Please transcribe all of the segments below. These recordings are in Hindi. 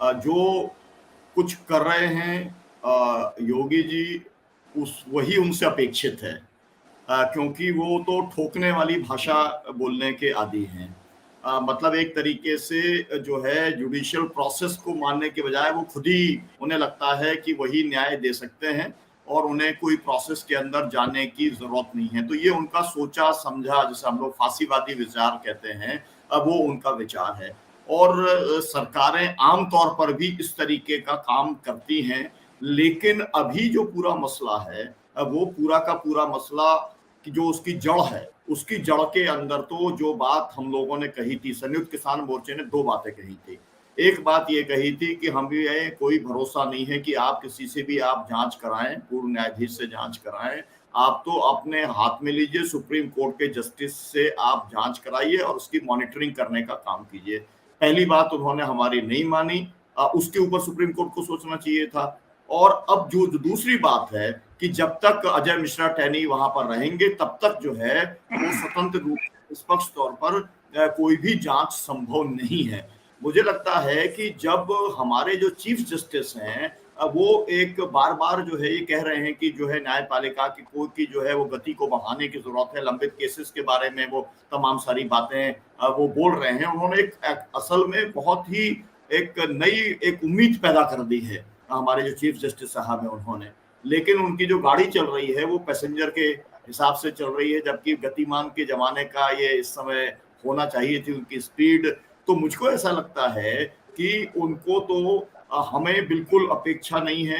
जो कुछ कर रहे हैं योगी जी, उस वही उनसे अपेक्षित है। क्योंकि वो तो ठोकने वाली भाषा बोलने के आदी हैं। मतलब एक तरीके से जो है जुडिशियल प्रोसेस को मानने के बजाय वो खुद ही उन्हें लगता है कि वही न्याय दे सकते हैं और उन्हें कोई प्रोसेस के अंदर जाने की ज़रूरत नहीं है। तो ये उनका सोचा-समझा, जिसे हम लोग फासीवादी विचार कहते हैं, वो उनका विचार है। और सरकारें आम तौर पर भी इस तरीके का काम करती हैं, लेकिन अभी जो पूरा मसला है, वो पूरा का पूरा मसला कि जो उसकी जड़ है, उसकी जड़ के अंदर तो जो बात हम लोगों ने कही थी, संयुक्त किसान मोर्चे ने 2 बातें कही थी। एक बात ये कही थी कि हमें कोई भरोसा नहीं है कि आप किसी से भी आप जाँच कराएँ, पूर्व न्यायाधीश से जाँच कराएँ। आप तो अपने हाथ में लीजिए, सुप्रीम कोर्ट के जस्टिस से आप जाँच कराइए और उसकी मॉनिटरिंग करने का काम कीजिए। पहली बात उन्होंने हमारी नहीं मानी, उसके ऊपर सुप्रीम कोर्ट को सोचना चाहिए था। और अब जो दूसरी बात है कि जब तक अजय मिश्रा टैनी वहां पर रहेंगे, तब तक जो है वो स्वतंत्र रूप से निष्पक्ष तौर पर कोई भी जांच संभव नहीं है। मुझे लगता है कि जब हमारे जो चीफ जस्टिस हैं, वो एक बार-बार जो है ये कह रहे हैं कि जो है न्यायपालिका की कोर्ट की जो है वो गति को बढ़ाने की जरूरत है, लंबित केसेस के बारे में वो तमाम सारी बातें वो बोल रहे हैं। उन्होंने एक असल में बहुत ही एक नई एक उम्मीद पैदा कर दी है हमारे जो चीफ जस्टिस साहब हैं उन्होंने। लेकिन उनकी जो गाड़ी चल रही है वो पैसेंजर के हिसाब से चल रही है, जबकि गतिमान के ज़माने का ये इस समय होना चाहिए थी उनकी स्पीड। तो मुझको ऐसा लगता है कि उनको तो हमें बिल्कुल अपेक्षा नहीं है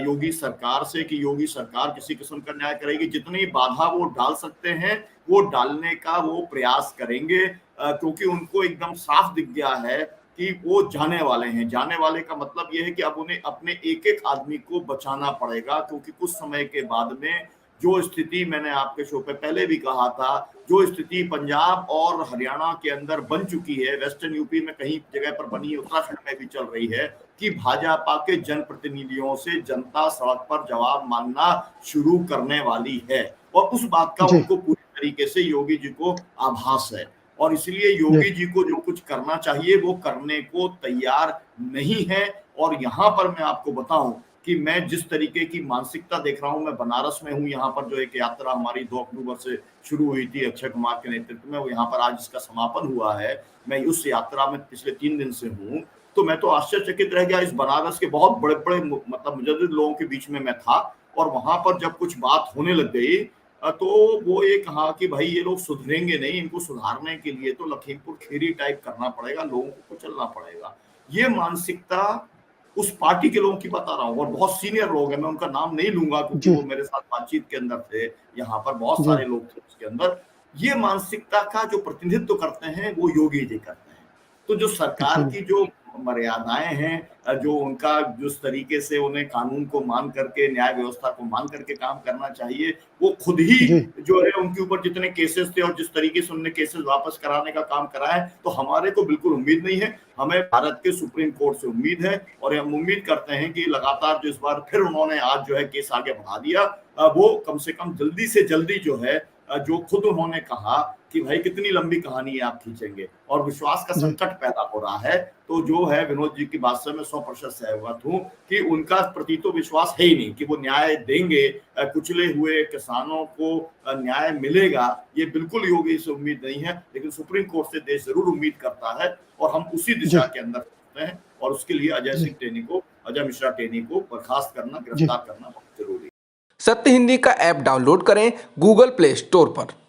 योगी सरकार से कि योगी सरकार किसी किस्म का न्याय करेगी। जितनी बाधा वो डाल सकते हैं, वो डालने का वो प्रयास करेंगे, क्योंकि उनको एकदम साफ दिख गया है कि वो जाने वाले हैं। जाने वाले का मतलब ये है कि अब उन्हें अपने एक-एक आदमी को बचाना पड़ेगा, क्योंकि कुछ समय के बाद में जो स्थिति मैंने आपके शो पे पहले भी कहा था, जो स्थिति पंजाब और हरियाणा के अंदर बन चुकी है, वेस्टर्न यूपी में कई जगह पर बनी है, उत्तराखंड में भी चल रही है कि भाजपा के जनप्रतिनिधियों से जनता सड़क पर जवाब मांगना शुरू करने वाली है। और उस बात का जी। उनको पूरी तरीके से योगी जी को आभास है। और इसलिए जी। योगी जी को जो कुछ करना चाहिए वो करने को तैयार नहीं है। और यहाँ पर मैं आपको बताऊं कि मैं जिस तरीके की मानसिकता देख रहा हूं, मैं बनारस में हूं, यहाँ पर जो एक यात्रा हमारी 2 अक्टूबर से शुरू हुई थी अक्षय कुमार के नेतृत्व में, वो यहाँ पर आज इसका समापन हुआ है। मैं उस यात्रा में पिछले 3 दिन से हूँ। तो मैं तो आश्चर्यचकित रह गया, इस बनारस के बहुत बड़े-बड़े मतलब मुजद्दिद लोगों के बीच में मैं था। और वहां पर जब कुछ बात होने लग गई, तो वो ये कहा कि भाई ये लोग सुधरेंगे नहीं, इनको सुधारने के लिए तो लखीमपुर खीरी टाइप करना पड़ेगा, लोगों को कुचलना पड़ेगा। ये मानसिकता उस पार्टी के लोगों की बता रहा हूँ, और बहुत सीनियर लोग हैं, मैं उनका नाम नहीं लूंगा क्योंकि जी। वो मेरे साथ बातचीत के अंदर थे, यहाँ पर बहुत जी। सारे लोग थे उसके अंदर। ये मानसिकता का जो प्रतिनिधित्व करते हैं वो योगी जी करते हैं। तो जो सरकार जी। की जो मर्यादाएं हैं, जो उनका जिस तरीके से उन्हें कानून को मान करके, न्याय व्यवस्था को मान करके काम करना चाहिए, वो खुद ही जी। जो है उनके ऊपर जितने केसेस थे और जिस तरीके से उन्होंने केसेस वापस कराने का काम करा है, तो हमारे को बिल्कुल उम्मीद नहीं है। हमें भारत के सुप्रीम कोर्ट से उम्मीद है, और हम उम्मीद करते हैं कि लगातार जो इस बार फिर उन्होंने आज जो है केस आगे बढ़ा दिया, वो कम से कम जल्दी से जल्दी जो है जो खुद उन्होंने कहा कि भाई कितनी लंबी कहानी आप खींचेंगे, और विश्वास का जी। संकट पैदा हो रहा है। तो जो है विनोद जी की बात से मैं 100% सहमत हूँ कि उनका प्रति तो विश्वास है ही नहीं कि वो न्याय देंगे, कुचले हुए किसानों को न्याय मिलेगा, ये बिल्कुल योगी से उम्मीद नहीं है। लेकिन सुप्रीम कोर्ट से देश जरूर उम्मीद करता है, और हम उसी दिशा जी। के अंदर चलते हैं। और उसके लिए जी। अजय मिश्रा टेनी को बर्खास्त करना, जी। गिरफ्तार करना बहुत जरूरी है। सत्य हिंदी का ऐप डाउनलोड करें गूगल प्ले स्टोर पर।